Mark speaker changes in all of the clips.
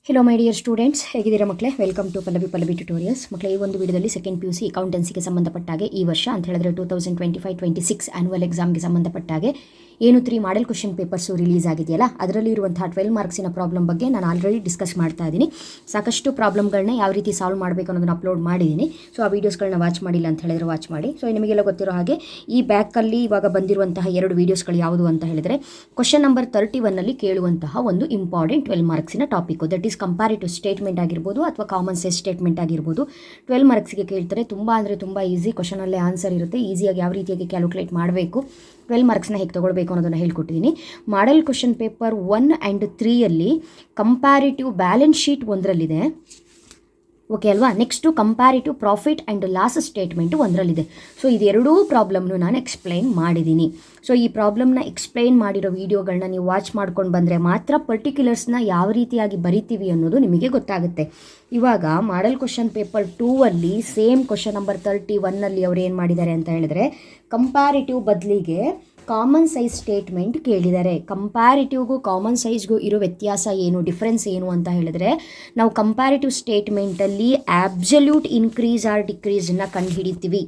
Speaker 1: Hello my dear students, ಹೇಗಿದ್ದೀರಾ ಮಕ್ಕಳೇ? Welcome to Pallavi tutorials. ಮಕ್ಕಳೇ, ಈ ಒಂದು ವಿಡಿಯೋದಲ್ಲಿ ಸೆಕೆಂಡ್ PUC ಅಕೌಂಟೆನ್ಸಿಗೆ ಸಂಬಂಧಪಟ್ಟಾಗೆ ಈ ವರ್ಷ ಅಂತ ಹೇಳಿದ್ರೆ 2025-26 ಆ್ಯನ್ಯುವಲ್ ಎಕ್ಸಾಮ್ಗೆ ಸಂಬಂಧಪಟ್ಟಾಗೆ ಏನು 3 ಮಾಡೆಲ್ ಕ್ವಶನ್ ಪೇಪರ್ಸು ರಿಲೀಸ್ ಆಗಿದೆಯಲ್ಲ, ಅದರಲ್ಲಿ ಇರುವಂತಹ 12 ಮಾರ್ಕ್ಸಿನ ಪ್ರಾಬ್ಲಮ್ ಬಗ್ಗೆ ನಾನು ಆಲ್ರೆಡಿ ಡಿಸ್ಕಸ್ ಮಾಡ್ತಾ ಇದ್ದೀನಿ. ಸಾಕಷ್ಟು ಪ್ರಾಬ್ಲಮ್ಗಳನ್ನ ಯಾವ ರೀತಿ ಸಾಲ್ವ್ ಮಾಡಬೇಕು ಅನ್ನೋದನ್ನು ಅಪ್ಲೋಡ್ ಮಾಡಿದ್ದೀನಿ. ಸೊ ಆ ವೀಡಿಯೋಸ್ಗಳನ್ನ ವಾಚ್ ಮಾಡಿಲ್ಲ ಅಂತ ಹೇಳಿದ್ರೆ ವಾಚ್ ಮಾಡಿ. ಸೊ ನಿಮಗೆಲ್ಲ ಗೊತ್ತಿರೋ ಹಾಗೆ ಈ ಬ್ಯಾಕಲ್ಲಿ ಇವಾಗ ಬಂದಿರುವಂತಹ 2 ವೀಡಿಯೋಸ್ಗಳು ಯಾವುದು ಅಂತ ಹೇಳಿದರೆ, ಕ್ವಶನ್ ನಂಬರ್ 31ನಲ್ಲಿ ಕೇಳುವಂತಹ ಒಂದು ಇಂಪಾರ್ಟೆಂಟ್ 12 ಮಾರ್ಕ್ಸಿನ topic, that is comparative statement ಆಗಿರ್ಬೋದು ಅಥವಾ ಕಾಮನ್ ಸೆನ್ಸ್ ಸ್ಟೇಟ್ಮೆಂಟ್ ಆಗಿರ್ಬೋದು. 12 ಮಾರ್ಕ್ಸ್ಗೆ ಕೇಳ್ತಾರೆ. ತುಂಬ ಅಂದರೆ ತುಂಬ ಈಸಿ, ಕ್ವಶನಲ್ಲೇ ಆನ್ಸರ್ ಇರುತ್ತೆ. ಈಸಿಯಾಗಿ ಯಾವ ರೀತಿಯಾಗಿ ಕ್ಯಾಲ್ಕುಲೇಟ್ ಮಾಡಬೇಕು, 12 ಮಾರ್ಕ್ಸ್ನ ಹೇಗೆ ತೊಗೊಳ್ಬೇಕು ಅನ್ನೋದನ್ನು ಹೇಳ್ಕೊಟ್ಟಿದ್ದೀನಿ. ಮಾಡೆಲ್ ಕ್ವಶನ್ ಪೇಪರ್ 1 ಆ್ಯಂಡ್ 3ಯಲ್ಲಿ ಕಂಪ್ಯಾರಿಟಿವ್ ಬ್ಯಾಲೆನ್ಸ್ ಶೀಟ್ ಒಂದರಲ್ಲಿದೆ, ಓಕೆ ಅಲ್ವಾ? Next comparative profit and loss statement ಒಂದರಲ್ಲಿದೆ. ಸೊ ಇದೆರಡೂ ಪ್ರಾಬ್ಲಮ್ನು ನಾನು ಎಕ್ಸ್ಪ್ಲೈನ್ ಮಾಡಿದ್ದೀನಿ. ಸೊ ಈ ಪ್ರಾಬ್ಲಮ್ನ ಎಕ್ಸ್ಪ್ಲೈನ್ ಮಾಡಿರೋ ವೀಡಿಯೋಗಳನ್ನ ನೀವು ವಾಚ್ ಮಾಡ್ಕೊಂಡು ಬಂದರೆ ಮಾತ್ರ ಪರ್ಟಿಕ್ಯುಲರ್ಸ್ನ ಯಾವ ರೀತಿಯಾಗಿ ಬರಿತೀವಿ ಅನ್ನೋದು ನಿಮಗೆ ಗೊತ್ತಾಗುತ್ತೆ. ಇವಾಗ ಮಾಡೆಲ್ ಕ್ವಶನ್ ಪೇಪರ್ 2ಅಲ್ಲಿ ಸೇಮ್ ಕ್ವಶನ್ ನಂಬರ್ 31ನಲ್ಲಿ ಅವ್ರು ಏನು ಮಾಡಿದ್ದಾರೆ ಅಂತ ಹೇಳಿದ್ರೆ, ಕಂಪ್ಯಾರಿಟಿವ್ ಬದಲಿಗೆ ಕಾಮನ್ ಸೈಜ್ ಸ್ಟೇಟ್ಮೆಂಟ್ ಕೇಳಿದ್ದಾರೆ. ಕಂಪ್ಯಾರಿಟಿವ್ಗೂ ಕಾಮನ್ ಸೈಜ್ಗೂ ಇರೋ ವ್ಯತ್ಯಾಸ ಏನು, ಡಿಫ್ರೆನ್ಸ್ ಏನು ಅಂತ ಹೇಳಿದ್ರೆ, ನಾವು ಕಂಪ್ಯಾರಿಟಿವ್ ಸ್ಟೇಟ್ಮೆಂಟಲ್ಲಿ ಆಬ್ಸಲ್ಯೂಟ್ ಇನ್ಕ್ರೀಸ್ ಆರ್ ಡಿಕ್ರೀಸನ್ನ ಕಂಡುಹಿಡಿತೀವಿ.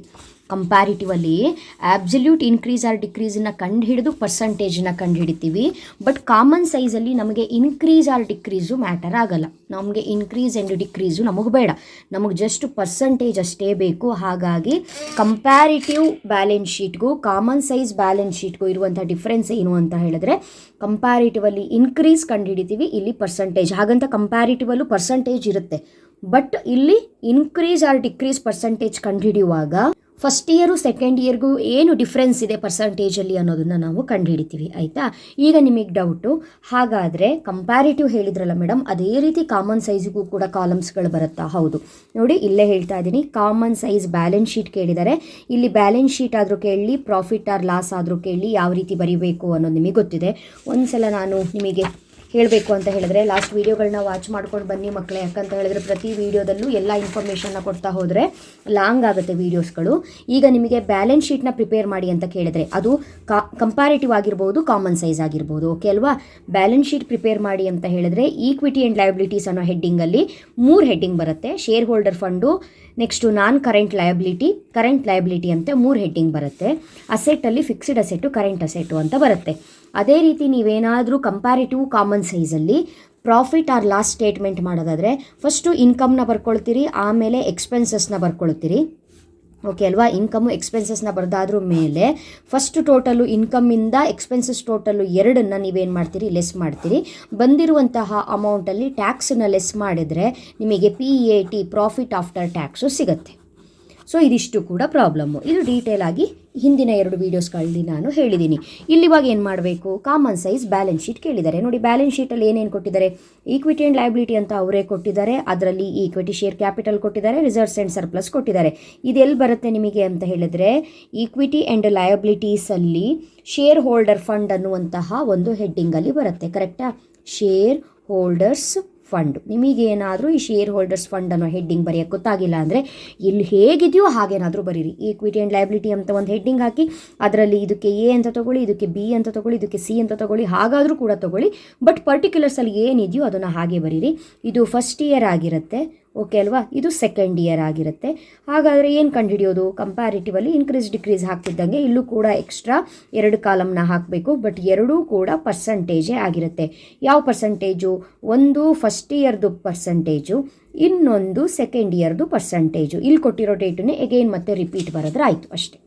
Speaker 1: ಕಂಪ್ಯಾರಿಟಿವಲ್ಲಿ ಆಬ್ಸಲ್ಯೂಟ್ ಇನ್ಕ್ರೀಸ್ ಆರ್ ಡಿಕ್ರೀಸನ್ನ ಕಂಡುಹಿಡಿದು ಪರ್ಸಂಟೇಜನ್ನ ಕಂಡುಹಿಡಿತೀವಿ. ಬಟ್ ಕಾಮನ್ ಸೈಜಲ್ಲಿ ನಮಗೆ ಇನ್ಕ್ರೀಸ್ ಆರ್ ಡಿಕ್ರೀಸು ಮ್ಯಾಟರ್ ಆಗಲ್ಲ. ನಮಗೆ ಇನ್ಕ್ರೀಸ್ ಆ್ಯಂಡ್ ಡಿಕ್ರೀಸು ನಮಗೆ ಬೇಡ, ನಮಗೆ ಜಸ್ಟ್ ಪರ್ಸಂಟೇಜ್ ಅಷ್ಟೇ ಬೇಕು. ಹಾಗಾಗಿ ಕಂಪ್ಯಾರಿಟಿವ್ ಬ್ಯಾಲೆನ್ಸ್ ಶೀಟ್ಗೂ ಕಾಮನ್ ಸೈಜ್ ಬ್ಯಾಲೆನ್ಸ್ ಶೀಟ್ಗೂ ಇರುವಂಥ ಡಿಫ್ರೆನ್ಸ್ ಏನು ಅಂತ ಹೇಳಿದ್ರೆ, ಕಂಪ್ಯಾರಿಟಿವಲ್ಲಿ ಇನ್ಕ್ರೀಸ್ ಕಂಡುಹಿಡಿತೀವಿ, ಇಲ್ಲಿ ಪರ್ಸಂಟೇಜ್. ಹಾಗಂತ ಕಂಪ್ಯಾರಿಟಿವಲ್ಲೂ ಪರ್ಸಂಟೇಜ್ ಇರುತ್ತೆ, ಬಟ್ ಇಲ್ಲಿ ಇನ್ಕ್ರೀಸ್ ಆರ್ ಡಿಕ್ರೀಸ್ ಪರ್ಸಂಟೇಜ್ ಕಂಡುಹಿಡಿಯುವಾಗ ಫಸ್ಟ್ ಇಯರು ಸೆಕೆಂಡ್ ಇಯರ್ಗೂ ಏನು ಡಿಫ್ರೆನ್ಸ್ ಇದೆ ಪರ್ಸಂಟೇಜಲ್ಲಿ ಅನ್ನೋದನ್ನು ನಾವು ಕಂಡುಹಿಡಿತೀವಿ. ಆಯಿತಾ? ಈಗ ನಿಮಗೆ ಡೌಟು, ಹಾಗಾದರೆ ಕಂಪ್ಯಾರಿಟಿವ್ ಹೇಳಿದ್ರಲ್ಲ ಮೇಡಮ್, ಅದೇ ರೀತಿ ಕಾಮನ್ ಸೈಜ್ಗೂ ಕೂಡ ಕಾಲಮ್ಸ್ಗಳು ಬರುತ್ತಾ? ಹೌದು, ನೋಡಿ ಇಲ್ಲೇ ಹೇಳ್ತಾ ಇದ್ದೀನಿ. ಕಾಮನ್ ಸೈಜ್ ಬ್ಯಾಲೆನ್ಸ್ ಶೀಟ್ ಕೇಳಿದ್ದಾರೆ. ಇಲ್ಲಿ ಬ್ಯಾಲೆನ್ಸ್ ಶೀಟ್ ಆದರೂ ಕೇಳಿ, ಪ್ರಾಫಿಟ್ ಆರ್ ಲಾಸ್ ಆದರೂ ಕೇಳಿ, ಯಾವ ರೀತಿ ಬರೀಬೇಕು ಅನ್ನೋದು ನಿಮಗೆ ಗೊತ್ತಿದೆ. ಒಂದು ಸಲ ನಾನು ನಿಮಗೆ ಹೇಳಬೇಕು ಅಂತ ಹೇಳಿದ್ರೆ, ಲಾಸ್ಟ್ ವೀಡಿಯೋಗಳನ್ನ ವಾಚ್ ಮಾಡ್ಕೊಂಡು ಬನ್ನಿ ಮಕ್ಕಳೇ. ಯಾಕಂತ ಹೇಳಿದ್ರೆ ಪ್ರತಿ ವೀಡಿಯೋದಲ್ಲೂ ಎಲ್ಲ ಇನ್ಫಾರ್ಮೇಷನ್ನ ಕೊಡ್ತಾ ಹೋದರೆ ಲಾಂಗ್ ಆಗುತ್ತೆ ವೀಡಿಯೋಸ್ಗಳು. ಈಗ ನಿಮಗೆ ಬ್ಯಾಲೆನ್ಸ್ ಶೀಟ್ನ ಪ್ರಿಪೇರ್ ಮಾಡಿ ಅಂತ ಕೇಳಿದ್ರೆ, ಅದು ಕಂಪ್ಯಾರಿಟಿವ್ ಆಗಿರ್ಬೋದು, ಕಾಮನ್ ಸೈಜ್ ಆಗಿರ್ಬೋದು, ಓಕೆ ಅಲ್ವಾ? ಬ್ಯಾಲೆನ್ಸ್ ಶೀಟ್ ಪ್ರಿಪೇರ್ ಮಾಡಿ ಅಂತ ಹೇಳಿದ್ರೆ, ಈಕ್ವಿಟಿ ಆ್ಯಂಡ್ ಲಯಬಿಲಿಟೀಸ್ ಅನ್ನೋ ಹೆಡ್ಡಿಂಗಲ್ಲಿ 3 ಹೆಡ್ಡಿಂಗ್ ಬರುತ್ತೆ. Shareholder fund, next non current liability ಅಂತ 3 ಹೆಡ್ಡಿಂಗ್ ಬರುತ್ತೆ. ಅಸೆಟ್ಟಲ್ಲಿ ಫಿಕ್ಸ್ಡ್ ಅಸೆಟ್ಟು, ಕರೆಂಟ್ ಅಸೆಟ್ಟು ಅಂತ ಬರುತ್ತೆ. ಅದೇ ರೀತಿ ನೀವೇನಾದರೂ ಕಂಪ್ಯಾರಿಟಿವ್ ಕಾಮನ್ ಸೈಜಲ್ಲಿ ಪ್ರಾಫಿಟ್ ಆರ್ ಲಾಸ್ ಸ್ಟೇಟ್ಮೆಂಟ್ ಮಾಡೋದಾದರೆ, ಫಸ್ಟು ಇನ್ಕಮ್ನ ಬರ್ಕೊಳ್ತೀರಿ, ಆಮೇಲೆ ಎಕ್ಸ್ಪೆನ್ಸಸ್ನ ಬರ್ಕೊಳ್ತೀರಿ, ಓಕೆ ಅಲ್ವಾ? ಇನ್ಕಮು ಎಕ್ಸ್ಪೆನ್ಸಸ್ನ ಬರೆದಾದ್ರ ಮೇಲೆ ಫಸ್ಟ್ ಟೋಟಲು ಇನ್ಕಮ್ಮಿಂದ ಎಕ್ಸ್ಪೆನ್ಸಸ್ ಟೋಟಲು 2ನ್ನು ನೀವೇನು ಮಾಡ್ತೀರಿ, ಲೆಸ್ ಮಾಡ್ತೀರಿ. ಬಂದಿರುವಂತಹ ಅಮೌಂಟಲ್ಲಿ ಟ್ಯಾಕ್ಸನ್ನು ಲೆಸ್ ಮಾಡಿದರೆ ನಿಮಗೆ PAT, ಪ್ರಾಫಿಟ್ ಆಫ್ಟರ್ ಟ್ಯಾಕ್ಸು ಸಿಗುತ್ತೆ. ಸೊ ಇದಿಷ್ಟು ಕೂಡ ಪ್ರಾಬ್ಲಮ್ಮು. ಇದು ಡೀಟೇಲ್ ಆಗಿ ಹಿಂದಿನ 2 ವೀಡಿಯೋಸ್ಗಳಲ್ಲಿ ನಾನು ಹೇಳಿದ್ದೀನಿ. ಇಲ್ಲಿವಾಗ ಏನು ಮಾಡಬೇಕು, ಕಾಮನ್ ಸೈಜ್ ಬ್ಯಾಲೆನ್ಸ್ ಶೀಟ್ ಕೇಳಿದ್ದಾರೆ. ನೋಡಿ, ಬ್ಯಾಲೆನ್ಸ್ ಶೀಟಲ್ಲಿ ಏನೇನು ಕೊಟ್ಟಿದ್ದಾರೆ, ಈಕ್ವಿಟಿ ಆ್ಯಂಡ್ ಲಯಬಿಲಿಟಿ ಅಂತ ಅವರೇ ಕೊಟ್ಟಿದ್ದಾರೆ. ಅದರಲ್ಲಿ ಈಕ್ವಿಟಿ ಶೇರ್ ಕ್ಯಾಪಿಟಲ್ ಕೊಟ್ಟಿದ್ದಾರೆ, ರಿಸರ್ವ್ಸ್ ಆ್ಯಂಡ್ ಸರ್ಪ್ಲಸ್ ಕೊಟ್ಟಿದ್ದಾರೆ. ಇದೆಲ್ಲಿ ಬರುತ್ತೆ ನಿಮಗೆ ಅಂತ ಹೇಳಿದ್ರೆ, ಈಕ್ವಿಟಿ ಆ್ಯಂಡ್ ಲಯಬಿಲಿಟೀಸಲ್ಲಿ ಶೇರ್ ಹೋಲ್ಡರ್ ಫಂಡ್ ಅನ್ನುವಂತಹ ಒಂದು ಹೆಡ್ಡಿಂಗಲ್ಲಿ ಬರುತ್ತೆ. ಕರೆಕ್ಟಾ? Shareholders fund. ನಿಮಗೇನಾದರೂ ಈ ಶೇರ್ ಹೋಲ್ಡರ್ಸ್ ಫಂಡ್ ಅನ್ನೋ ಹೆಡ್ಡಿಂಗ್ ಬರೆಯೋಕ್ಕೆ ಗೊತ್ತಾಗಿಲ್ಲ ಅಂದರೆ, ಇಲ್ಲಿ ಹೇಗಿದೆಯೋ ಹಾಗೇನಾದರೂ ಬರೀರಿ. ಈಕ್ವಿಟಿ ಆ್ಯಂಡ್ ಲಯಬಿಲಿಟಿ ಅಂತ ಒಂದು ಹೆಡ್ಡಿಂಗ್ ಹಾಕಿ, ಅದರಲ್ಲಿ ಇದಕ್ಕೆ A ಅಂತ ತೊಗೊಳ್ಳಿ, ಇದಕ್ಕೆ B ಅಂತ ತೊಗೊಳ್ಳಿ, ಇದಕ್ಕೆ C ಅಂತ ತೊಗೊಳ್ಳಿ, ಹಾಗಾದರೂ ಕೂಡ ತೊಗೊಳ್ಳಿ. ಬಟ್ ಪರ್ಟಿಕ್ಯುಲರ್ಸಲ್ಲಿ ಏನಿದೆಯೋ ಅದನ್ನು ಹಾಗೆ ಬರೀರಿ. ಇದು ಫಸ್ಟ್ ಇಯರ್ ಆಗಿರುತ್ತೆ, ಓಕೆ ಅಲ್ವಾ? ಇದು ಸೆಕೆಂಡ್ ಇಯರ್ ಆಗಿರುತ್ತೆ. ಹಾಗಾದರೆ ಏನು ಕಂಡುಹಿಡಿಯೋದು? ಕಂಪ್ಯಾರಿಟಿವಲ್ಲಿ ಇನ್ಕ್ರೀಸ್ ಡಿಕ್ರೀಸ್ ಹಾಕ್ತಿದ್ದಂಗೆ ಇಲ್ಲೂ ಕೂಡ ಎಕ್ಸ್ಟ್ರಾ 2 ಕಾಲಮ್ನ ಹಾಕಬೇಕು. ಬಟ್ ಎರಡೂ ಕೂಡ ಪರ್ಸಂಟೇಜೇ ಆಗಿರುತ್ತೆ. ಯಾವ ಪರ್ಸಂಟೇಜು? ಒಂದು ಫಸ್ಟ್ ಇಯರ್ದು ಪರ್ಸಂಟೇಜು, ಇನ್ನೊಂದು ಸೆಕೆಂಡ್ ಇಯರ್ದು ಪರ್ಸಂಟೇಜು. ಇಲ್ಲಿ ಕೊಟ್ಟಿರೋ ಡೇಟನ್ನೇ ಎಗೈನ್ ಮತ್ತೆ ರಿಪೀಟ್ ಬರೆದ್ರೆ ಆಯಿತು ಅಷ್ಟೇ.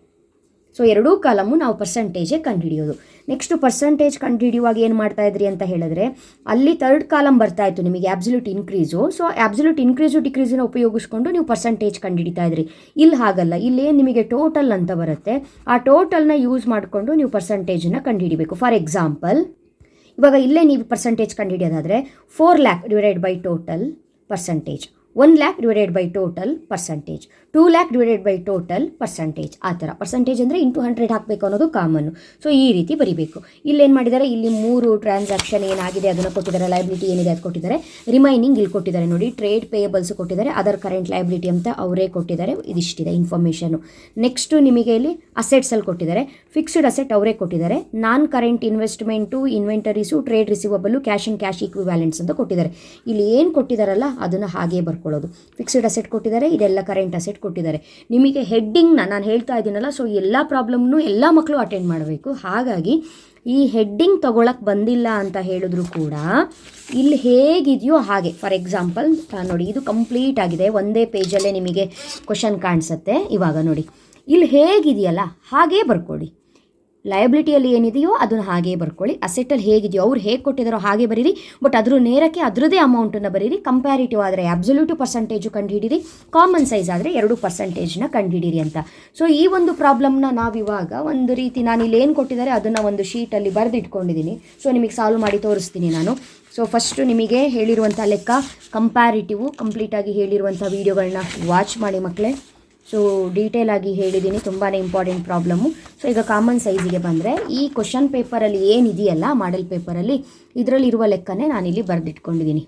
Speaker 1: ಸೊ ಎರಡೂ ಕಾಲಮು ನಾವು ಪರ್ಸಂಟೇಜೇ ಕಂಡುಹಿಡಿಯೋದು. ನೆಕ್ಸ್ಟು ಪರ್ಸಂಟೇಜ್ ಕಂಡುಹಿಡಿಯುವಾಗ ಏನು ಮಾಡ್ತಾ ಇದ್ರಿ ಅಂತ ಹೇಳಿದ್ರೆ, ಅಲ್ಲಿ 3rd ಕಾಲಮ್ ಬರ್ತಾ ಇತ್ತು ನಿಮಗೆ absolute increase. So absolute increase ಡಿಕ್ರೀಸನ್ನ ಉಪಯೋಗಿಸ್ಕೊಂಡು ನೀವು ಪರ್ಸಂಟೇಜ್ ಕಂಡುಹಿಡಿತಾ ಇದ್ರಿ. ಇಲ್ಲಿ ಹಾಗಲ್ಲ, ಇಲ್ಲಿ ನಿಮಗೆ ಟೋಟಲ್ ಅಂತ ಬರುತ್ತೆ. ಆ ಟೋಟಲ್ನ ಯೂಸ್ ಮಾಡಿಕೊಂಡು ನೀವು ಪರ್ಸಂಟೇಜನ್ನು ಕಂಡುಹಿಡಿಬೇಕು. ಫಾರ್ ಎಕ್ಸಾಂಪಲ್, ಇವಾಗ ಇಲ್ಲೇ ನೀವು ಪರ್ಸಂಟೇಜ್ ಕಂಡುಹಿಡಿಯೋದಾದರೆ 4 lakh divided by total percentage, 1 lakh divided by total percentage, 2 lakh divided by total percentage, ಆ ಥರ ಪರ್ಸಂಟೇಜ್ ಅಂದರೆ ಇಂಟು 100 ಹಾಕಬೇಕು ಅನ್ನೋದು ಕಾಮನ್ನು. ಸೊ ಈ ರೀತಿ ಬರೀಬೇಕು. ಇಲ್ಲೇನು ಮಾಡಿದ್ದಾರೆ, ಇಲ್ಲಿ 3 ಟ್ರಾನ್ಸಾಕ್ಷನ್ ಏನಾಗಿದೆ ಅದನ್ನು ಕೊಟ್ಟಿದ್ದಾರೆ, ಲಯಬಿಲಿಟಿ ಏನಿದೆ ಅದು ಕೊಟ್ಟಿದ್ದಾರೆ, ರಿಮೈನಿಂಗ್ ಇಲ್ಲಿ ಕೊಟ್ಟಿದ್ದಾರೆ ನೋಡಿ, ಟ್ರೇಡ್ ಪೇಯಬಲ್ಸ್ ಕೊಟ್ಟಿದ್ದಾರೆ, ಅದರ್ ಕರೆಂಟ್ ಲಯಬಿಲಿಟಿ ಅಂತ ಅವರೇ ಕೊಟ್ಟಿದ್ದಾರೆ, ಇದಿಷ್ಟಿದೆ ಇನ್ಫಾರ್ಮೇಷನು. ನೆಕ್ಸ್ಟು ನಿಮಗೆ ಇಲ್ಲಿ ಅಸೆಟ್ಸಲ್ಲಿ ಕೊಟ್ಟಿದ್ದಾರೆ, ಫಿಕ್ಸ್ಡ್ ಅಸೆಟ್ ಅವರೇ ಕೊಟ್ಟಿದ್ದಾರೆ, non current investment, inventories, trade receivable, cash and cash equivalents ಅಂತ ಕೊಟ್ಟಿದ್ದಾರೆ. ಇಲ್ಲಿ ಏನು ಕೊಟ್ಟಿದ್ದಾರಲ್ಲ ಅದನ್ನು ಹಾಗೇ ಬರ್ಕೊಳ್ಳೋದು. ಫಿಕ್ಸ್ಡ್ ಅಸೆಟ್ ಕೊಟ್ಟಿದ್ದಾರೆ, ಇದೆಲ್ಲ ಕರೆಂಟ್ ಅಸೆಟ್ ಕೊಟ್ಟಿದ್ದಾರೆ. ನಿಮಗೆ ಹೆಡ್ಡಿಂಗ್ನ ನಾನು ಹೇಳ್ತಾ ಇದ್ದೀನಲ್ಲ, ಸೊ ಎಲ್ಲ ಪ್ರಾಬ್ಲಮ್ನು ಎಲ್ಲ ಮಕ್ಕಳು ಅಟೆಂಡ್ ಮಾಡಬೇಕು. ಹಾಗಾಗಿ ಈ ಹೆಡ್ಡಿಂಗ್ ತೊಗೊಳಕ್ಕೆ ಬಂದಿಲ್ಲ ಅಂತ ಹೇಳಿದ್ರು ಕೂಡ ಇಲ್ಲಿ ಹೇಗಿದೆಯೋ ಹಾಗೆ, ಫಾರ್ ಎಕ್ಸಾಂಪಲ್ ನೋಡಿ, ಇದು ಕಂಪ್ಲೀಟ್ ಆಗಿದೆ, ಒಂದೇ ಪೇಜಲ್ಲೇ ನಿಮಗೆ ಕ್ವಶನ್ ಕಾಣಿಸುತ್ತೆ. ಇವಾಗ ನೋಡಿ, ಇಲ್ಲಿ ಹೇಗಿದೆಯಲ್ಲ ಹಾಗೇ ಬರ್ಕೊಳ್ಳಿ. ಲಯಬಿಲಿಟಿಯಲ್ಲಿ ಏನಿದೆಯೋ ಅದನ್ನು ಹಾಗೇ ಬರ್ಕೊಳ್ಳಿ, ಅಸೆಟಲ್ಲಿ ಹೇಗಿದೆಯೋ ಅವ್ರು ಹೇಗೆ ಕೊಟ್ಟಿದ್ದಾರೋ ಹಾಗೆ ಬರೀರಿ, ಬಟ್ ಅದ್ರ ನೇರಕ್ಕೆ ಅದರದೇ ಅಮೌಂಟನ್ನು ಬರೀರಿ. ಕಂಪ್ಯಾರಿಟಿವ್ ಆದರೆ ಅಬ್ಸಲ್ಯೂಟ್ ಪರ್ಸಂಟೇಜು ಕಂಡುಹಿಡಿರಿ, ಕಾಮನ್ ಸೈಜ್ ಆದರೆ 2% ಕಂಡುಹಿಡಿರಿ ಅಂತ. ಸೊ ಈ ಒಂದು ಪ್ರಾಬ್ಲಮ್ನ ನಾವಿವಾಗ ಒಂದು ರೀತಿ ನಾನು ಇಲ್ಲಿ ಏನು ಕೊಟ್ಟಿದ್ದಾರೆ ಅದನ್ನು ಒಂದು ಶೀಟಲ್ಲಿ ಬರೆದಿಟ್ಕೊಂಡಿದ್ದೀನಿ. ಸೊ ನಿಮಗೆ ಸಾಲ್ವ್ ಮಾಡಿ ತೋರಿಸ್ತೀನಿ ನಾನು. ಸೊ ಫಸ್ಟು ನಿಮಗೆ ಹೇಳಿರುವಂಥ ಲೆಕ್ಕ ಕಂಪ್ಯಾರಿಟಿವು ಕಂಪ್ಲೀಟಾಗಿ ಹೇಳಿರುವಂಥ ವೀಡಿಯೋಗಳನ್ನ ವಾಚ್ ಮಾಡಿ ಮಕ್ಕಳೇ. ಸೊ ಡೀಟೇಲಾಗಿ ಹೇಳಿದ್ದೀನಿ, ತುಂಬಾ ಇಂಪಾರ್ಟೆಂಟ್ ಪ್ರಾಬ್ಲಮ್ಮು. ಸೊ ಈಗ ಕಾಮನ್ ಸೈಜಿಗೆ ಬಂದರೆ, ಈ ಕ್ವಶನ್ ಪೇಪರಲ್ಲಿ ಏನಿದೆಯಲ್ಲ ಮಾಡೆಲ್ ಪೇಪರಲ್ಲಿ, ಇದರಲ್ಲಿರುವ ಲೆಕ್ಕನೇ ನಾನಿಲ್ಲಿ ಬರೆದಿಟ್ಕೊಂಡಿದ್ದೀನಿ.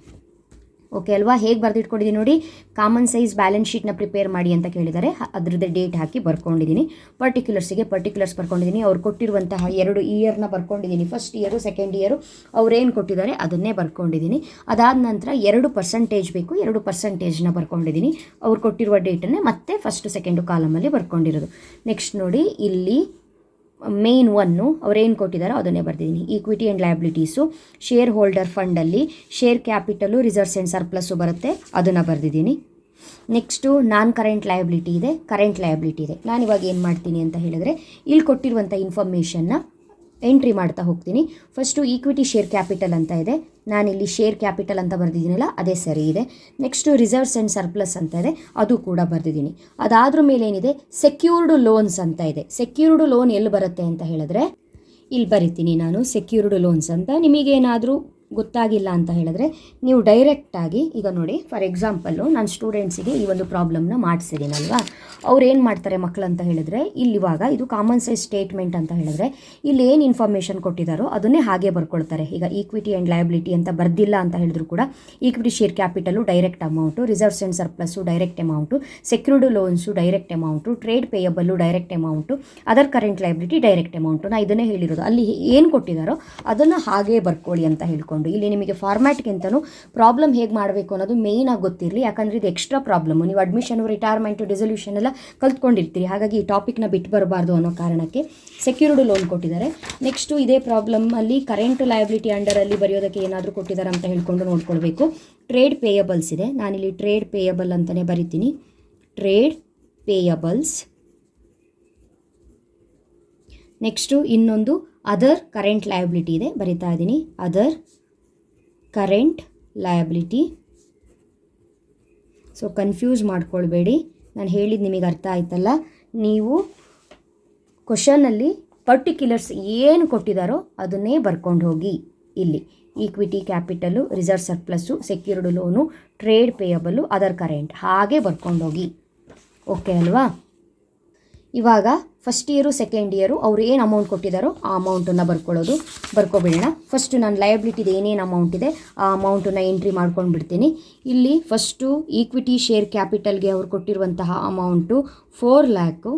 Speaker 1: ಓಕೆ ಅಲ್ವಾ? ಹೇಗೆ ಬರೆದಿಟ್ಕೊಂಡಿದ್ದೀನಿ ನೋಡಿ, ಕಾಮನ್ ಸೈಜ್ ಬ್ಯಾಲೆನ್ಸ್ ಶೀಟ್ನ ಪ್ರಿಪೇರ್ ಮಾಡಿ ಅಂತ ಕೇಳಿದ್ದಾರೆ, ಅದರದ್ದೇ ಡೇಟ್ ಹಾಕಿ ಬರ್ಕೊಂಡಿದ್ದೀನಿ. ಪರ್ಟಿಕ್ಯುಲರ್ಸ್ ಬರ್ಕೊಂಡಿದ್ದೀನಿ. ಅವ್ರು ಕೊಟ್ಟಿರುವಂತಹ 2 ಇಯರ್ನ ಬರ್ಕೊಂಡಿದ್ದೀನಿ, ಫಸ್ಟ್ ಇಯರು ಸೆಕೆಂಡ್ ಇಯರು ಅವ್ರೇನು ಕೊಟ್ಟಿದ್ದಾರೆ ಅದನ್ನೇ ಬರ್ಕೊಂಡಿದ್ದೀನಿ. ಅದಾದ ನಂತರ 2% ಬೇಕು, 2%ನ ಬರ್ಕೊಂಡಿದ್ದೀನಿ. ಅವ್ರು ಕೊಟ್ಟಿರುವ ಡೇಟನ್ನೇ ಮತ್ತೆ ಫಸ್ಟ್ ಸೆಕೆಂಡು ಕಾಲಮಲ್ಲಿ ಬರ್ಕೊಂಡಿರೋದು. ನೆಕ್ಸ್ಟ್ ನೋಡಿ, ಇಲ್ಲಿ ಮೇನ್ 1 ಅವ್ರೇನು ಕೊಟ್ಟಿದ್ದಾರೋ ಅದನ್ನೇ ಬರ್ತಿದ್ದೀನಿ. Equity and liabilities, shareholder ಫಂಡಲ್ಲಿ share capital, reserves and surplus ಬರುತ್ತೆ, ಅದನ್ನು ಬರೆದಿದ್ದೀನಿ. ನೆಕ್ಸ್ಟು ನಾನ್ ಕರೆಂಟ್ ಲಯಬಿಲಿಟಿ ಇದೆ, ಕರೆಂಟ್ ಲಯಬಿಲಿಟಿ ಇದೆ. ನಾನಿವಾಗ ಏನು ಮಾಡ್ತೀನಿ ಅಂತ ಹೇಳಿದ್ರೆ, ಇಲ್ಲಿ ಕೊಟ್ಟಿರುವಂಥ ಇನ್ಫಾರ್ಮೇಷನ್ನ ಎಂಟ್ರಿ ಮಾಡ್ತಾ ಹೋಗ್ತೀನಿ. ಫಸ್ಟು ಈಕ್ವಿಟಿ ಶೇರ್ ಕ್ಯಾಪಿಟಲ್ ಅಂತ ಇದೆ, ನಾನಿಲ್ಲಿ ಶೇರ್ ಕ್ಯಾಪಿಟಲ್ ಅಂತ ಬರೆದಿದ್ದೀನಲ್ಲ ಅದೇ ಸರಿ ಇದೆ. ನೆಕ್ಸ್ಟು ರಿಸರ್ವ್ಸ್ ಆ್ಯಂಡ್ ಸರ್ಪ್ಲಸ್ ಅಂತ ಇದೆ, ಅದು ಕೂಡ ಬರೆದಿದ್ದೀನಿ. ಅದಾದ್ರ ಮೇಲೆ ಏನಿದೆ, ಸೆಕ್ಯೂರ್ಡ್ ಲೋನ್ಸ್ ಅಂತ ಇದೆ. ಸೆಕ್ಯೂರ್ಡ್ ಲೋನ್ ಎಲ್ಲಿ ಬರುತ್ತೆ ಅಂತ ಹೇಳಿದ್ರೆ ಇಲ್ಲಿ ಬರಿತೀನಿ ನಾನು, ಸೆಕ್ಯೂರ್ಡ್ ಲೋನ್ಸ್ ಅಂತ. ನಿಮಗೇನಾದರೂ ಗೊತ್ತಾಗಿಲ್ಲ ಅಂತ ಹೇಳಿದ್ರೆ ನೀವು ಡೈರೆಕ್ಟಾಗಿ ಈಗ ನೋಡಿ, ಫಾರ್ ಎಕ್ಸಾಂಪಲ್ಲು ನಾನು ಸ್ಟೂಡೆಂಟ್ಸಿಗೆ ಈ ಒಂದು ಪ್ರಾಬ್ಲಮ್ನ ಮಾಡಿಸಿದ್ದೀನಲ್ವಾ, ಅವ್ರು ಏನು ಮಾಡ್ತಾರೆ ಮಕ್ಕಳು ಅಂತ ಹೇಳಿದ್ರೆ, ಇಲ್ಲಿವಾಗ ಇದು ಕಾಮನ್ ಸೈಜ್ ಸ್ಟೇಟ್ಮೆಂಟ್ ಅಂತ ಹೇಳಿದ್ರೆ ಇಲ್ಲಿ ಏನು ಇನ್ಫಾರ್ಮೇಷನ್ ಕೊಟ್ಟಿದ್ದಾರೋ ಅದನ್ನೇ ಹಾಗೆ ಬರ್ಕೊಳ್ತಾರೆ. ಈಗ ಈಕ್ವಿಟಿ ಆ್ಯಂಡ್ ಲಯಬಿಲಿಟಿ ಅಂತ ಬರ್ದಿಲ್ಲ ಅಂತ ಹೇಳಿದ್ರು ಕೂಡ equity share capital direct amount, reserves and surplus direct amount, secured loans direct amount, trade payable direct amount, other current liability direct amount. ನಾನು ಇದನ್ನೇ ಹೇಳಿರೋದು, ಅಲ್ಲಿ ಏನು ಕೊಟ್ಟಿದ್ದಾರೋ ಅದನ್ನು ಹಾಗೇ ಬರ್ಕೊಳ್ಳಿ ಅಂತ ಹೇಳ್ಕೊಂಡು. ಇಲ್ಲಿ ನಿಮಗೆ ಫಾರ್ಮ್ಯಾಟ್ಗಿಂತನೂ ಪ್ರಾಬ್ಲಮ್ ಹೇಗೆ ಮಾಡಬೇಕು ಅನ್ನೋದು ಮೇಯ್ನ್ ಆಗಿ ಗೊತ್ತಿರಲಿ, ಯಾಕಂದರೆ ಇದು ಎಕ್ಸ್ಟ್ರಾ ಪ್ರಾಬ್ಲಮ್ಮು. ನೀವು ಅಡ್ಮಿಷನ್, ರಿಟೈರ್ಮೆಂಟು, ಡಿಸಲ್ಯೂಷನ್ ಎಲ್ಲ ಕಲ್ತ್ಕೊಂಡಿರ್ತೀರಿ, ಹಾಗಾಗಿ ಈ ಟಾಪಿಕ್ನ ಬಿಟ್ಟು ಬರಬಾರ್ದು ಅನ್ನೋ ಕಾರಣಕ್ಕೆ ಸೆಕ್ಯೂರ್ಡ್ ಲೋನ್ ಕೊಟ್ಟಿದ್ದಾರೆ. ನೆಕ್ಸ್ಟು ಇದೇ ಪ್ರಾಬ್ಲಮ್ಮಲ್ಲಿ ಕರೆಂಟ್ ಲಯಬಿಲಿಟಿ ಅಂಡರಲ್ಲಿ ಬರೆಯೋದಕ್ಕೆ ಏನಾದರೂ ಕೊಟ್ಟಿದ್ದಾರೆ ಅಂತ ಹೇಳ್ಕೊಂಡು ನೋಡ್ಕೊಳ್ಬೇಕು. ಟ್ರೇಡ್ ಪೇಯಬಲ್ಸ್ ಇದೆ, ನಾನಿಲ್ಲಿ ಟ್ರೇಡ್ ಪೇಯಬಲ್ ಅಂತಲೇ ಬರಿತೀನಿ, ಟ್ರೇಡ್ ಪೇಯಬಲ್ಸ್. ನೆಕ್ಸ್ಟು ಇನ್ನೊಂದು ಅದರ್ ಕರೆಂಟ್ ಲಯಬಿಲಿಟಿ ಇದೆ, ಬರಿತಾ ಇದ್ದೀನಿ, other current liability. So confuse ಮಾಡ್ಕೊಳ್ಬೇಡಿ, ನಾನು ಹೇಳಿದ್ದು ನಿಮಗೆ ಅರ್ಥ ಆಯ್ತಲ್ಲ. ನೀವು ಕ್ವಶನಲ್ಲಿ ಪರ್ಟಿಕ್ಯುಲರ್ಸ್ ಏನು ಕೊಟ್ಟಿದ್ದಾರೋ ಅದನ್ನೇ ಬರ್ಕೊಂಡು ಹೋಗಿ. ಇಲ್ಲಿ equity capital, reserve surplus, secured loan, trade payable, other current ಹಾಗೆ ಬರ್ಕೊಂಡು ಹೋಗಿ. ಓಕೆ ಅಲ್ವಾ? ಇವಾಗ ಫಸ್ಟ್ ಇಯರು ಸೆಕೆಂಡ್ ಇಯರು ಅವ್ರು ಏನು ಅಮೌಂಟ್ ಕೊಟ್ಟಿದ್ದಾರೋ ಆ ಅಮೌಂಟನ್ನು ಬರ್ಕೊಬಿಡೋಣ. ಫಸ್ಟು ನಾನು ಲಯಬಿಲಿಟಿದು ಏನೇನು ಅಮೌಂಟ್ ಇದೆ ಆ ಅಮೌಂಟನ್ನು ಎಂಟ್ರಿ ಮಾಡ್ಕೊಂಡು ಬಿಡ್ತೀನಿ. ಇಲ್ಲಿ ಫಸ್ಟು ಈಕ್ವಿಟಿ ಶೇರ್ ಕ್ಯಾಪಿಟಲ್ಗೆ ಅವ್ರು ಕೊಟ್ಟಿರುವಂತಹ ಅಮೌಂಟು 4 ಲ್ಯಾಕು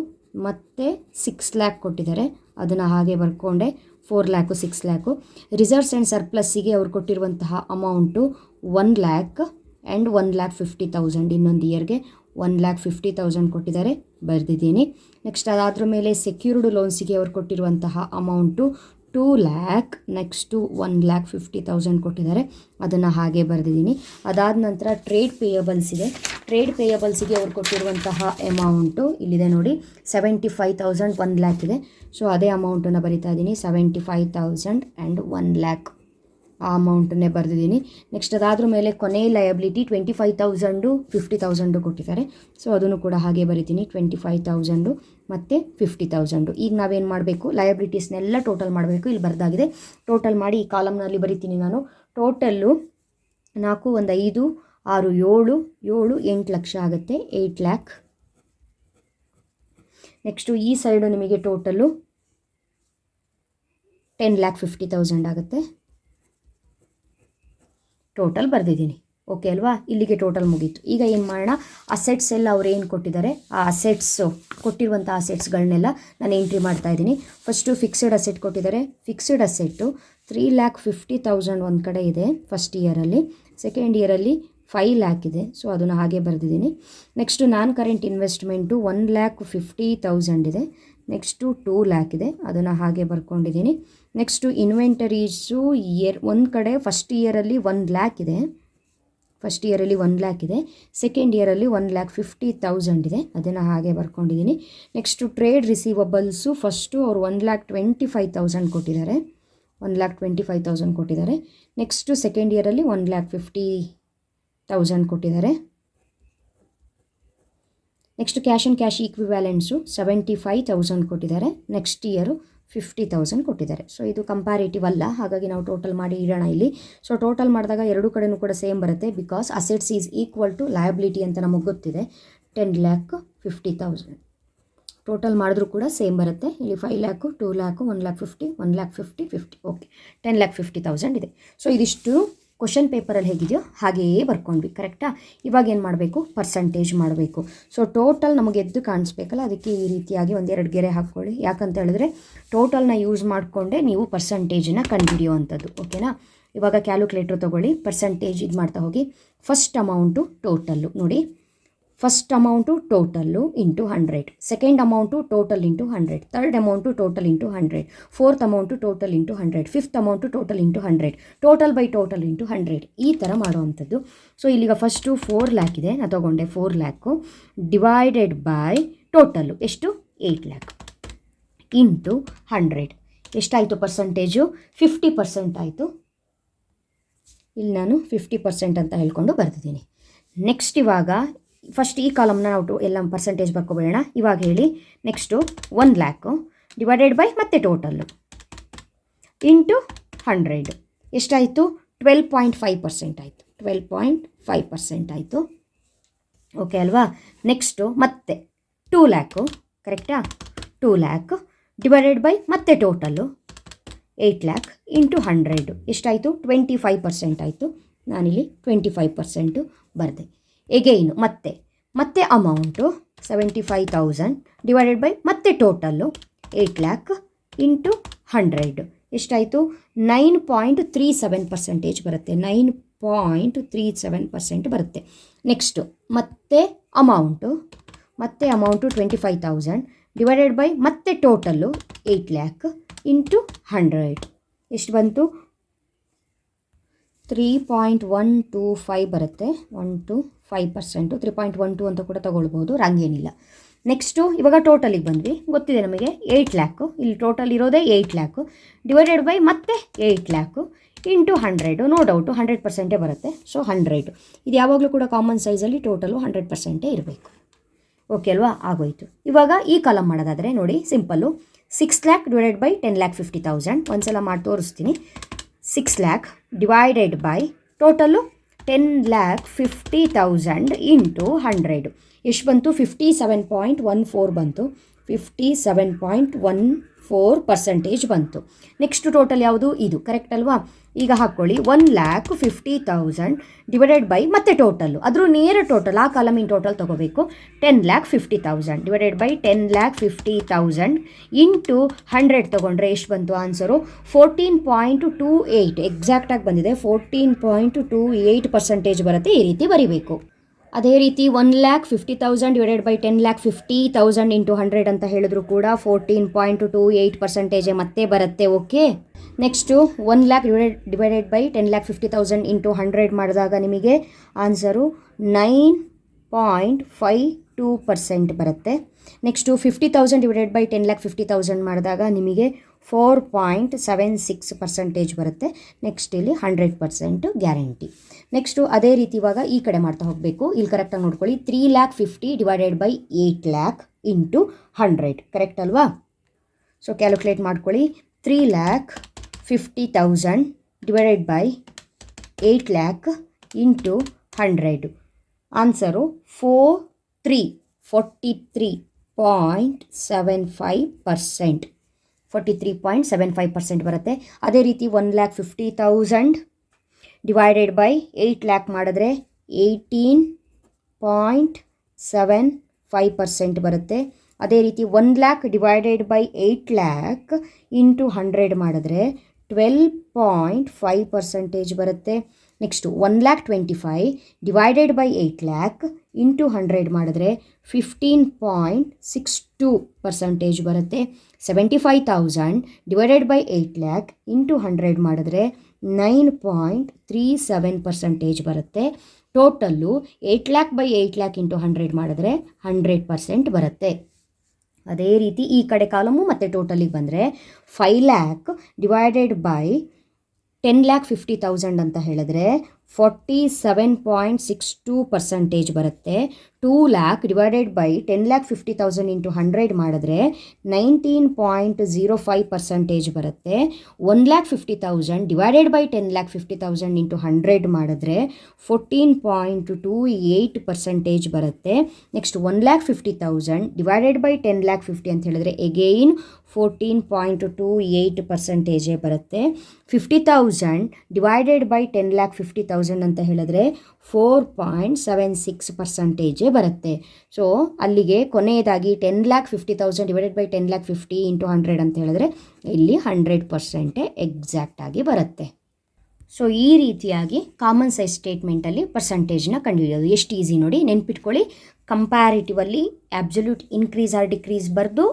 Speaker 1: ಮತ್ತು 6 ಲ್ಯಾಕ್ ಕೊಟ್ಟಿದ್ದಾರೆ, ಅದನ್ನು ಹಾಗೆ ಬರ್ಕೊಂಡೆ, 4 ಲ್ಯಾಕು 6 ಲ್ಯಾಕು. ರಿಸರ್ವ್ಸ್ ಆ್ಯಂಡ್ ಸರ್ಪ್ಲಸ್ಸಿಗೆ ಅವ್ರು ಕೊಟ್ಟಿರುವಂತಹ ಅಮೌಂಟು 1 ಲ್ಯಾಕ್ ಆ್ಯಂಡ್ 1,50,000. ಇನ್ನೊಂದು ಇಯರ್ಗೆ 1,50,000 ಕೊಟ್ಟಿದ್ದಾರೆ, ಬರೆದಿದ್ದೀನಿ. ನೆಕ್ಸ್ಟ್ ಅದಾದ್ರ ಮೇಲೆ ಸೆಕ್ಯೂರ್ಡ್ ಲೋನ್ಸಿಗೆ ಅವ್ರು ಕೊಟ್ಟಿರುವಂತಹ ಅಮೌಂಟು 2 ಲ್ಯಾಕ್, ನೆಕ್ಸ್ಟು 1,50,000 ಕೊಟ್ಟಿದ್ದಾರೆ, ಅದನ್ನು ಹಾಗೆ ಬರೆದಿದ್ದೀನಿ. ಅದಾದ ನಂತರ ಟ್ರೇಡ್ ಪೇಯಬಲ್ಸ್ ಇದೆ, ಟ್ರೇಡ್ ಪೇಯಬಲ್ಸಿಗೆ ಅವ್ರು ಕೊಟ್ಟಿರುವಂತಹ ಅಮೌಂಟು ಇಲ್ಲಿದೆ ನೋಡಿ, 75,000, 1 ಲ್ಯಾಕ್ ಇದೆ. ಸೊ ಅದೇ ಅಮೌಂಟನ್ನು ಬರಿತಾ ಇದ್ದೀನಿ, 75,000 ಆ್ಯಂಡ್ 1 ಲ್ಯಾಕ್, ಆ ಅಮೌಂಟನ್ನೇ ಬರೆದಿದ್ದೀನಿ. ನೆಕ್ಸ್ಟ್ ಅದಾದ್ರ ಮೇಲೆ ಕೊನೆ ಲಯಬಿಲಿಟಿ 25,000, 50,000 ಕೊಟ್ಟಿದ್ದಾರೆ. ಸೊ ಅದನ್ನು ಕೂಡ ಹಾಗೆ ಬರಿತೀನಿ, 25,000 ಮತ್ತು 50,000. ಈಗ ನಾವೇನು ಮಾಡಬೇಕು, ಲಯಬಿಲಿಟೀಸ್ನೆಲ್ಲ ಟೋಟಲ್ ಮಾಡಬೇಕು. ಇಲ್ಲಿ ಬರೆದಾಗಿದೆ, ಟೋಟಲ್ ಮಾಡಿ ಈ ಕಾಲಮ್ನಲ್ಲಿ ಬರಿತೀನಿ ನಾನು. ಟೋಟಲ್ಲು 4, 1, 5, 6, 7, 7, 8 ಲಕ್ಷ ಆಗುತ್ತೆ, 8 ಲ್ಯಾಕ್. ನೆಕ್ಸ್ಟು ಈ ಸೈಡು ನಿಮಗೆ ಟೋಟಲು 10,50,000 ಆಗುತ್ತೆ. ಟೋಟಲ್ ಬರೆದಿದ್ದೀನಿ. ಓಕೆ ಅಲ್ವಾ? ಇಲ್ಲಿಗೆ ಟೋಟಲ್ ಮುಗೀತು. ಈಗ ಏನು ಮಾಡೋಣ, ಅಸೆಟ್ಸ್ ಎಲ್ಲ ಅವ್ರು ಏನು ಕೊಟ್ಟಿದ್ದಾರೆ ಆ ಅಸೆಟ್ಸು ಕೊಟ್ಟಿರುವಂಥ ಅಸೆಟ್ಸ್ಗಳನ್ನೆಲ್ಲ ನಾನು ಎಂಟ್ರಿ ಮಾಡ್ತಾ ಇದ್ದೀನಿ. ಫಸ್ಟು ಫಿಕ್ಸ್ಡ್ ಅಸೆಟ್ ಕೊಟ್ಟಿದ್ದಾರೆ. ಫಿಕ್ಸ್ಡ್ ಅಸೆಟ್ಟು 3,50,000 ಒಂದು ಕಡೆ ಇದೆ ಫಸ್ಟ್ ಇಯರಲ್ಲಿ. ಸೆಕೆಂಡ್ ಇಯರಲ್ಲಿ 5 lakh ಇದೆ. ಸೊ ಅದನ್ನು ಹಾಗೆ ಬರೆದಿದ್ದೀನಿ. ನೆಕ್ಸ್ಟು ನಾನ್ ಕರೆಂಟ್ ಇನ್ವೆಸ್ಟ್ಮೆಂಟು 1,50,000 ಇದೆ. ನೆಕ್ಸ್ಟು 2 lakh ಇದೆ, ಅದನ್ನು ಹಾಗೆ ಬರ್ಕೊಂಡಿದ್ದೀನಿ. ನೆಕ್ಸ್ಟು ಇನ್ವೆಂಟರೀಸು ಒಂದು ಕಡೆ ಫಸ್ಟ್ ಇಯರಲ್ಲಿ 1 lakh ಇದೆ. ಫಸ್ಟ್ ಇಯರಲ್ಲಿ 1 lakh ಇದೆ. ಸೆಕೆಂಡ್ ಇಯರಲ್ಲಿ 1,50,000 ಇದೆ, ಅದನ್ನು ಹಾಗೆ ಬರ್ಕೊಂಡಿದ್ದೀನಿ. ನೆಕ್ಸ್ಟು ಟ್ರೇಡ್ ರಿಸೀವಬಲ್ಸು ಫಸ್ಟು ಅವರು 1,25,000 ಕೊಟ್ಟಿದ್ದಾರೆ. 1,25,000 ಕೊಟ್ಟಿದ್ದಾರೆ. ನೆಕ್ಸ್ಟು ಸೆಕೆಂಡ್ ಇಯರಲ್ಲಿ 1,50,000 ಕೊಟ್ಟಿದ್ದಾರೆ. ನೆಕ್ಸ್ಟ್ ಕ್ಯಾಶ್ ಆ್ಯಂಡ್ ಕ್ಯಾಶ್ ಈಕ್ವಿವ್ಯಾಲೆಂಟ್ಸು 75,000 ಕೊಟ್ಟಿದ್ದಾರೆ. ನೆಕ್ಸ್ಟ್ ಇಯರು 50,000 ಕೊಟ್ಟಿದ್ದಾರೆ. ಸೊ ಇದು ಕಂಪ್ಯಾರಿಟಿವ್ ಅಲ್ಲ, ಹಾಗಾಗಿ ನಾವು ಟೋಟಲ್ ಮಾಡಿ ಇಡೋಣ ಇಲ್ಲಿ. ಸೊ ಟೋಟಲ್ ಮಾಡಿದಾಗ ಎರಡು ಕಡೆಯೂ ಕೂಡ ಸೇಮ್ ಬರುತ್ತೆ. Because assets is equal to liability ಅಂತ ನಮಗೆ ಗೊತ್ತಿದೆ. 10,50,000 ಟೋಟಲ್ ಮಾಡಿದ್ರೂ ಕೂಡ ಸೇಮ್ ಬರುತ್ತೆ. ಇಲ್ಲಿ 5 lakh, 2 lakh, 1,50,000, 1,50,000, ಓಕೆ 10,50,000 ಇದೆ. ಸೊ ಇದಿಷ್ಟು ಕ್ವಶನ್ ಪೇಪರಲ್ಲಿ ಹೇಗಿದೆಯೋ ಹಾಗೆಯೇ ಬರ್ಕೊಂಡ್ವಿ. ಕರೆಕ್ಟಾ? ಇವಾಗ ಏನು ಮಾಡಬೇಕು, ಪರ್ಸಂಟೇಜ್ ಮಾಡಬೇಕು. ಸೊ ಟೋಟಲ್ ನಮಗೆ ಎದ್ದು ಕಾಣಿಸ್ಬೇಕಲ್ಲ, ಅದಕ್ಕೆ ಈ ರೀತಿಯಾಗಿ 1-2 ಗೆರೆ ಹಾಕ್ಕೊಳ್ಳಿ. ಯಾಕಂತ ಹೇಳಿದ್ರೆ ಟೋಟಲ್ನ ಯೂಸ್ ಮಾಡಿಕೊಂಡೇ ನೀವು ಪರ್ಸಂಟೇಜನ್ನ ಕಂಡುಹಿಡಿಯುವಂಥದ್ದು. ಓಕೆನಾ? ಇವಾಗ ಕ್ಯಾಲ್ಕುಲೇಟ್ರ್ ತೊಗೊಳ್ಳಿ, ಪರ್ಸಂಟೇಜ್ ಇದು ಮಾಡ್ತಾ ಹೋಗಿ. ಫಸ್ಟ್ ಅಮೌಂಟು ಟೋಟಲ್ಲು ನೋಡಿ, first amount total into 100, second amount total into 100, third amount total into 100, fourth amount total into 100, fifth amount total into 100, total by total into 100, ಈ ಥರ ಮಾಡುವಂಥದ್ದು. ಸೊ ಇಲ್ಲಿಗ ಫಸ್ಟು 4 lakh ಇದೆ, ನಾನು ತೊಗೊಂಡೆ 4 lakh ಡಿವೈಡೆಡ್ ಬೈ ಟೋಟಲ್ಲು ಎಷ್ಟು 8 lakh into 100 ಎಷ್ಟಾಯಿತು percentage 50% ಆಯಿತು. ಇಲ್ಲಿ ನಾನು 50% ಅಂತ ಹೇಳ್ಕೊಂಡು ಬರ್ತಿದ್ದೀನಿ. ನೆಕ್ಸ್ಟ್ ಇವಾಗ ಫಸ್ಟ್ ಈ ಕಾಲಮ್ನ ನಾವು ಎಲ್ಲ ಪರ್ಸಂಟೇಜ್ ಬರ್ಕೊಬೇಡ. ಇವಾಗ ಹೇಳಿ. ನೆಕ್ಸ್ಟು 1 lakh ಡಿವೈಡೆಡ್ ಬೈ ಮತ್ತೆ ಟೋಟಲ್ಲು ಇಂಟು 100 ಎಷ್ಟಾಯಿತು 12.5% ಆಯಿತು. 12.5% ಆಯಿತು. ಓಕೆ ಅಲ್ವಾ? ನೆಕ್ಸ್ಟು ಮತ್ತೆ 2 lakh, ಕರೆಕ್ಟಾ? 2 lakh ಡಿವೈಡೆಡ್ ಬೈ ಮತ್ತೆ ಟೋಟಲ್ಲು 8 lakh ಇಂಟು 100 ಎಷ್ಟಾಯಿತು 25% ಆಯಿತು. ನಾನಿಲ್ಲಿ 25% ಬರೆದೆ. ಎಗೈನು ಮತ್ತೆ ಅಮೌಂಟು 75,000 ಡಿವೈಡೆಡ್ ಬೈ ಮತ್ತೆ ಟೋಟಲ್ಲು 8 lakh ಇಂಟು 100 ಎಷ್ಟಾಯಿತು 9.37% ಬರುತ್ತೆ. 9.37% ಬರುತ್ತೆ. ನೆಕ್ಸ್ಟು ಮತ್ತೆ ಅಮೌಂಟು 25,000 ಡಿವೈಡೆಡ್ ಬೈ ಮತ್ತೆ ಟೋಟಲ್ಲು 8 lakh ಇಂಟು 100 ಎಷ್ಟು ಬಂತು 3.125 ಬರುತ್ತೆ. 125%, 3.12 ಅಂತ ಕೂಡ ತಗೊಳ್ಬೋದು, ರಾಂಗೇನಿಲ್ಲ. ನೆಕ್ಸ್ಟು ಇವಾಗ ಟೋಟಲಿಗೆ ಬಂದ್ವಿ, ಗೊತ್ತಿದೆ ನಮಗೆ 8 lakh, ಇಲ್ಲಿ ಟೋಟಲ್ ಇರೋದೇ 8 lakh ಡಿವೈಡೆಡ್ ಬೈ ಮತ್ತೆ 8 lakh ಇಂಟು 100, ನೋ ಡೌಟು 100% ಬರುತ್ತೆ. ಸೊ 100 ಇದು ಯಾವಾಗಲೂ ಕೂಡ ಕಾಮನ್ ಸೈಜಲ್ಲಿ ಟೋಟಲು 100% ಇರಬೇಕು. ಓಕೆ ಅಲ್ವಾ? ಆಗೋಯ್ತು. ಇವಾಗ ಈ ಕಾಲಮ್ ಮಾಡೋದಾದರೆ ನೋಡಿ, ಸಿಂಪಲ್ಲು 6 lakh ಡಿವೈಡೆಡ್ ಬೈ 10,50,000 ಒಂದ್ಸಲ ಮಾಡಿ ತೋರಿಸ್ತೀನಿ. 6 lakh divided by total 10,50,000 into 100 ಎಷ್ಟು ಬಂತು 57.14 ಬಂತು. 57.14% ಬಂತು. ನೆಕ್ಸ್ಟ್ ಟೋಟಲ್ ಯಾವುದು ಇದು, ಕರೆಕ್ಟ್ ಅಲ್ವಾ? ಈಗ ಹಾಕ್ಕೊಳ್ಳಿ 1,50,000 ಡಿವೈಡೆಡ್ ಬೈ ಮತ್ತೆ ಟೋಟಲ್ಲು, ಅದ್ರ ನೇರ ಟೋಟಲ್ ಆ ಕಾಲಮಿನ ಟೋಟಲ್ ತೊಗೋಬೇಕು. 10,50,000 ಡಿವೈಡೆಡ್ ಬೈ 10,50,000 ಇಂಟು 100 ತೊಗೊಂಡ್ರೆ ಎಷ್ಟು ಬಂತು ಆನ್ಸರು 14.28 ಎಕ್ಸಾಕ್ಟಾಗಿ ಬಂದಿದೆ. 14.28% ಬರುತ್ತೆ. ಈ ರೀತಿ ಬರಿಬೇಕು. ಅದೇ ರೀತಿ 1,50,000 ಡಿವೈಡೆಡ್ ಬೈ 10,50,000 ಇಂಟು 100 ಅಂತ ಹೇಳಿದ್ರು ಕೂಡ 14.28% ಮತ್ತೆ ಬರುತ್ತೆ. Okay, next 1 lakh divided by 10,50,000 into 100 ಮಾಡಿದಾಗ ನಿಮಗೆ ಆನ್ಸರು 9.52% ಬರುತ್ತೆ. ನೆಕ್ಸ್ಟು 50,000 ಡಿವೈಡೆಡ್ ಬೈ 10,50,000 ಮಾಡಿದಾಗ ನಿಮಗೆ 4.76% ಬರುತ್ತೆ. ನೆಕ್ಸ್ಟ್ ಇಲ್ಲಿ 100% ಗ್ಯಾರಂಟಿ. ನೆಕ್ಸ್ಟು ಅದೇ ರೀತಿ ಇವಾಗ ಈ ಕಡೆ ಮಾಡ್ತಾ ಹೋಗಬೇಕು. ಇಲ್ಲಿ ಕರೆಕ್ಟಾಗಿ ನೋಡ್ಕೊಳ್ಳಿ. 3,50,000 divided by 8 lakh into 100 correct ಅಲ್ವಾ? ಸೊ ಕ್ಯಾಲ್ಕುಲೇಟ್ ಮಾಡ್ಕೊಳ್ಳಿ. 3,50,000 divided by 8 lakh into 100 answer 43. 43.75%. 43.75% ಬರುತ್ತೆ. ಅದೇ ರೀತಿ 1,50,000 ಡಿವೈಡೆಡ್ ಬೈ 8 ಲ್ಯಾಕ್ ಮಾಡಿದ್ರೆ 18.75% ಬರುತ್ತೆ. ಅದೇ ರೀತಿ 1 lac divided by 8 lac into 100 ಮಾಡಿದ್ರೆ 12.5% ಬರುತ್ತೆ. Next 1,25,000 divided by 8 lac into 100 ಮಾಡಿದ್ರೆ 15.62% ಬರುತ್ತೆ. 75,000 ಡಿವೈಡೆಡ್ ಬೈ 8 ಲ್ಯಾಕ್ ಇಂಟು 100 ಮಾಡಿದ್ರೆ 9.37% ಬರುತ್ತೆ. Total 8 lac by 8 lac into 100 ಮಾಡಿದ್ರೆ 100% ಬರುತ್ತೆ. ಅದೇ ರೀತಿ ಈ ಕಡೆ ಕಾಲಮು ಮತ್ತು ಟೋಟಲಿಗೆ ಬಂದರೆ 5 ಲ್ಯಾಕ್ ಡಿವೈಡೆಡ್ ಬೈ 10,50,000 ಅಂತ ಹೇಳಿದ್ರೆ 47.62% ಬರುತ್ತೆ. 2 ಲ್ಯಾಕ್ ಡಿವೈಡೆಡ್ ಬೈ 10,50,000 ಇಂಟು 100 ಮಾಡಿದ್ರೆ 19.05% ಬರುತ್ತೆ. 1,50,000 ಡಿವೈಡೆಡ್ ಬೈ 10,50,000 ಇಂಟು 100 ಮಾಡಿದ್ರೆ 14.28% ಬರುತ್ತೆ. ನೆಕ್ಸ್ಟ್ 1,50,000 ಡಿವೈಡೆಡ್ ಬೈ 10,50,000 ಅಂತ ಹೇಳಿದ್ರೆ ಎಗೈನ್ 14.28% ಬರುತ್ತೆ. 50,000 ಡಿವೈಡೆಡ್ ಬೈ 10,50,000 ಅಂತ ಹೇಳಿದ್ರೆ 4.76% ಬರುತ್ತೆ. ಸೊ ಅಲ್ಲಿಗೆ ಕೊನೆಯದಾಗಿ 10,50,000 ಡಿವೈಡೆಡ್ ಬೈ 10,50,000 ಇಂಟು 100 ಅಂತ ಹೇಳಿದ್ರೆ ಇಲ್ಲಿ 100% ಎಕ್ಸಾಕ್ಟಾಗಿ ಬರುತ್ತೆ. ಸೊ ಈ ರೀತಿಯಾಗಿ ಕಾಮನ್ ಸೈಜ್ ಸ್ಟೇಟ್ಮೆಂಟಲ್ಲಿ ಪರ್ಸಂಟೇಜ್ನ ಕಂಡುಹಿಡಿಯೋದು ಎಷ್ಟು ಈಸಿ ನೋಡಿ. ನೆನ್ಪಿಟ್ಕೊಳ್ಳಿ, ಕಂಪ್ಯಾರಿಟಿವಲ್ಲಿ ಆಬ್ಸಲ್ಯೂಟ್ ಇನ್ಕ್ರೀಸ್ ಆರ್ ಡಿಕ್ರೀಸ್ ಬರೆದು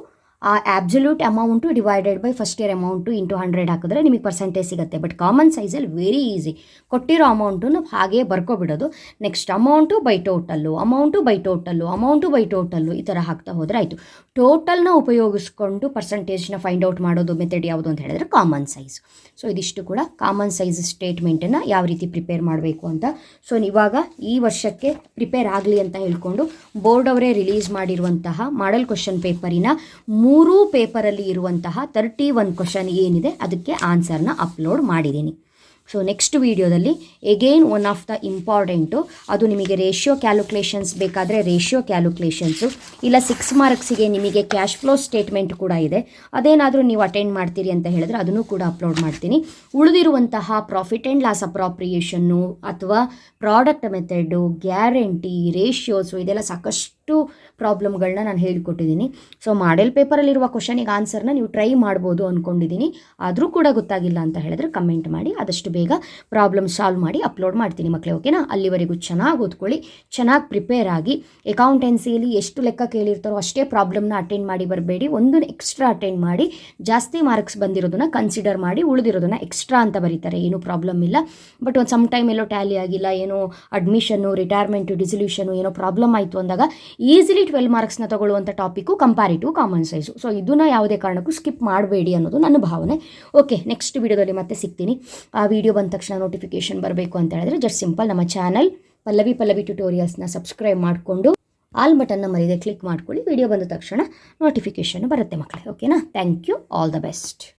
Speaker 1: ಆ absolute amount divided by first year amount into 100 ಹಾಕಿದ್ರೆ ನಿಮಗೆ ಪರ್ಸೆಂಟೇಜ್ ಸಿಗುತ್ತೆ. ಬಟ್ ಕಾಮನ್ ಸೈಜಲ್ಲಿ ವೆರಿ ಈಸಿ, ಕೊಟ್ಟಿರೋ ಅಮೌಂಟನ್ನು ಹಾಗೇ ಬರ್ಕೊಬಿಡೋದು. Next amount by total, amount by total, amount by total ಈ ಥರ ಹಾಕ್ತಾ ಹೋದರೆ ಆಯಿತು. ಟೋಟಲ್ನ ಉಪಯೋಗಿಸ್ಕೊಂಡು ಪರ್ಸೆಂಟೇಜ್ನ ಫೈಂಡ್ ಔಟ್ ಮಾಡೋದು ಮೆಥಡ್ ಯಾವುದು ಅಂತ ಹೇಳಿದ್ರೆ ಕಾಮನ್ ಸೈಜ್. ಸೊ ಇದಿಷ್ಟು ಕೂಡ ಕಾಮನ್ ಸೈಜ್ ಸ್ಟೇಟ್ಮೆಂಟನ್ನು ಯಾವ ರೀತಿ ಪ್ರಿಪೇರ್ ಮಾಡಬೇಕು ಅಂತ. ಸೊ ಇವಾಗ ಈ ವರ್ಷಕ್ಕೆ ಪ್ರಿಪೇರ್ ಆಗಲಿ ಅಂತ ಹೇಳ್ಕೊಂಡು ಬೋರ್ಡ್ ಅವರೇ ರಿಲೀಸ್ ಮಾಡಿರುವಂತಹ ಮಾಡೆಲ್ ಕ್ವಶನ್ ಪೇಪರಿನ 3 ಪೇಪರಲ್ಲಿ ಇರುವಂತಹ 31 ಕ್ವಶನ್ ಏನಿದೆ ಅದಕ್ಕೆ ಆನ್ಸರ್ನ ಅಪ್ಲೋಡ್ ಮಾಡಿದ್ದೀನಿ. ಸೊ ನೆಕ್ಸ್ಟ್ ವೀಡಿಯೋದಲ್ಲಿ again one of the important, ಅದು ನಿಮಗೆ ರೇಷಿಯೋ ಕ್ಯಾಲ್ಕುಲೇಷನ್ಸ್ ಬೇಕಾದರೆ ರೇಷಿಯೋ ಕ್ಯಾಲ್ಕುಲೇಷನ್ಸು, ಇಲ್ಲ 6 ಮಾರ್ಕ್ಸಿಗೆ ನಿಮಗೆ ಕ್ಯಾಶ್ ಫ್ಲೋ ಸ್ಟೇಟ್ಮೆಂಟ್ ಕೂಡ ಇದೆ, ಅದೇನಾದರೂ ನೀವು ಅಟೆಂಡ್ ಮಾಡ್ತೀರಿ ಅಂತ ಹೇಳಿದ್ರೆ ಅದನ್ನು ಕೂಡ ಅಪ್ಲೋಡ್ ಮಾಡ್ತೀನಿ. ಉಳಿದಿರುವಂತಹ ಪ್ರಾಫಿಟ್ ಆ್ಯಂಡ್ ಲಾಸ್ ಅಪ್ರಾಪ್ರಿಯೇಷನ್ನು ಅಥವಾ ಪ್ರಾಡಕ್ಟ್ ಮೆಥಡು, ಗ್ಯಾರಂಟಿ, ರೇಷಿಯೋಸು ಇದೆಲ್ಲ ಸಾಕಷ್ಟು ಪ್ರಾಬ್ಲಮ್ಗಳನ್ನ ನಾನು ಹೇಳಿಕೊಟ್ಟಿದ್ದೀನಿ. ಸೊ ಮಾಡೆಲ್ ಪೇಪರಲ್ಲಿರುವ ಕ್ವಶನಿಗೆ ಆನ್ಸರ್ನ ನೀವು ಟ್ರೈ ಮಾಡ್ಬೋದು ಅಂದ್ಕೊಂಡಿದ್ದೀನಿ. ಆದರೂ ಕೂಡ ಗೊತ್ತಾಗಿಲ್ಲ ಅಂತ ಹೇಳಿದ್ರೆ ಕಮೆಂಟ್ ಮಾಡಿ, ಆದಷ್ಟು ಬೇಗ ಪ್ರಾಬ್ಲಮ್ ಸಾಲ್ವ್ ಮಾಡಿ ಅಪ್ಲೋಡ್ ಮಾಡ್ತೀನಿ ಮಕ್ಕಳೇ. ಓಕೆನಾ? ಅಲ್ಲಿವರೆಗೂ ಚೆನ್ನಾಗಿ ಓದ್ಕೊಳ್ಳಿ, ಚೆನ್ನಾಗಿ ಪ್ರಿಪೇರ್ ಆಗಿ. ಅಕೌಂಟೆನ್ಸಿಯಲ್ಲಿ ಎಷ್ಟು ಲೆಕ್ಕ ಕೇಳಿರ್ತಾರೋ ಅಷ್ಟೇ ಪ್ರಾಬ್ಲಮ್ನ ಅಟೆಂಡ್ ಮಾಡಿ ಬರಬೇಡಿ. ಒಂದು ಎಕ್ಸ್ಟ್ರಾ ಅಟೆಂಡ್ ಮಾಡಿ, ಜಾಸ್ತಿ ಮಾರ್ಕ್ಸ್ ಬಂದಿರೋದನ್ನ ಕನ್ಸಿಡರ್ ಮಾಡಿ, ಉಳಿದಿರೋದನ್ನ ಎಕ್ಸ್ಟ್ರಾ ಅಂತ ಬರೀತಾರೆ, ಏನೂ ಪ್ರಾಬ್ಲಮ್ ಇಲ್ಲ. ಬಟ್ ಒಂದು ಸಮ್ ಟೈಮ್ ಎಲ್ಲೋ ಟ್ಯಾಲಿ ಆಗಿಲ್ಲ, ಏನೋ ಅಡ್ಮಿಷನ್ನು, ರಿಟೈರ್ಮೆಂಟು, ಡಿಸಲ್ಯೂಷನು ಏನೋ ಪ್ರಾಬ್ಲಮ್ ಆಯಿತು ಅಂದಾಗ ಈಸಿಲಿ 12 ಮಾರ್ಕ್ಸ್ನ ತಗೊಳ್ಳುವಂಥ topic comparative common size. So ಇದನ್ನು ಯಾವುದೇ ಕಾರಣಕ್ಕೂ ಸ್ಕಿಪ್ ಮಾಡಬೇಡಿ ಅನ್ನೋದು ನನ್ನ ಭಾವನೆ. ಓಕೆ, ನೆಕ್ಸ್ಟ್ ವಿಡಿಯೋದಲ್ಲಿ ಮತ್ತೆ ಸಿಗ್ತೀನಿ. ಆ ವಿಡಿಯೋ ಬಂದ ತಕ್ಷಣ ನೋಟಿಫಿಕೇಶನ್ ಬರಬೇಕು ಅಂತ ಹೇಳಿದ್ರೆ ಜಸ್ಟ್ ಸಿಂಪಲ್ ನಮ್ಮ ಚಾನಲ್ ಪಲ್ಲವಿ ಟ್ಯುಟೋರಿಯಲ್ಸ್ನ ಸಬ್ಸ್ಕ್ರೈಬ್ ಮಾಡಿಕೊಂಡು ಆಲ್ ಬಟನ್ನ ಮರೀದೆ ಕ್ಲಿಕ್ ಮಾಡ್ಕೊಳ್ಳಿ. ವಿಡಿಯೋ ಬಂದ ತಕ್ಷಣ ನೋಟಿಫಿಕೇಶನ್ ಬರುತ್ತೆ ಮಕ್ಕಳೇ. ಓಕೆನಾ? Thank you, all the best.